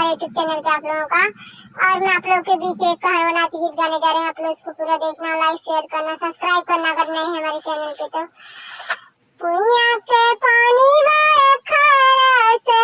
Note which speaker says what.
Speaker 1: YouTube channel पे आप लोगों का। और मैं आप लोगों के बीच एक कहानी नाच गीत गाने जा रहे हैं, आप लोग इसको पूरा देखना, लाइक शेयर करना, सब्सक्राइब करना अगर नए हैं हमारे चैनल पे। तो पुइया के पानी में खारा से